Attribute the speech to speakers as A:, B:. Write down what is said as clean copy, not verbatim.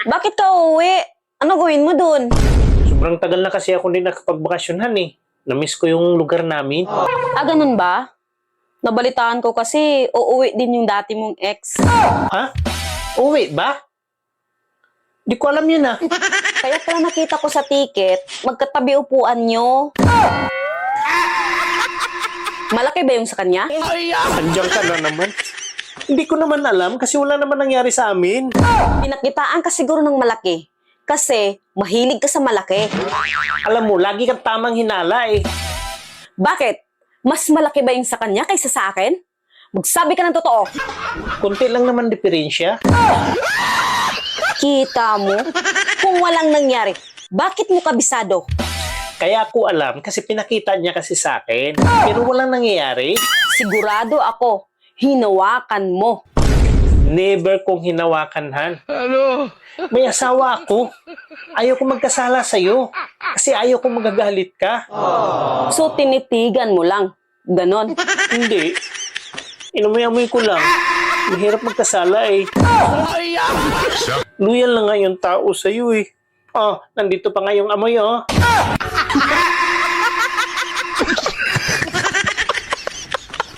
A: Bakit ka uuwi? Ano gawin mo dun?
B: Sobrang tagal na kasi ako din nakapagbakasyonan eh. Namiss ko yung lugar namin.
A: Ah, ganun ba? Nabalitaan ko kasi uuwi din yung dati mong ex.
B: Ha? Uwi ba? Di ko alam yun ah.
A: Kaya pala nakita ko sa ticket, magkatabi upuan nyo. Malaki ba yung sa kanya?
B: Andiyan ka na naman. Hindi ko naman alam kasi wala naman nangyari sa amin.
A: Pinakitaan ka siguro ng malaki. Kasi mahilig ka sa malaki.
B: Alam mo, lagi kang tamang hinala eh.
A: Bakit? Mas malaki ba yung sa kanya kaysa sa akin? Magsabi ka ng totoo.
B: Kunti lang naman diferensya.
A: Kita mo? Kung walang nangyari, bakit mo kabisado?
B: Kaya ako alam kasi pinakita niya kasi sa akin. Pero walang nangyayari.
A: Sigurado ako, hinawakan mo.
B: Never kong hinawakan, Han. May asawa ako. Ayaw ko magkasala sa'yo. Kasi ayaw ko magagalit ka.
A: So tinitigan mo lang. Ganon.
B: Hindi. Inamoy-amoy ko lang. Mahirap magkasala eh. Loyal na nga yung tao sa'yo eh. Oh, nandito pa nga yung amoy oh.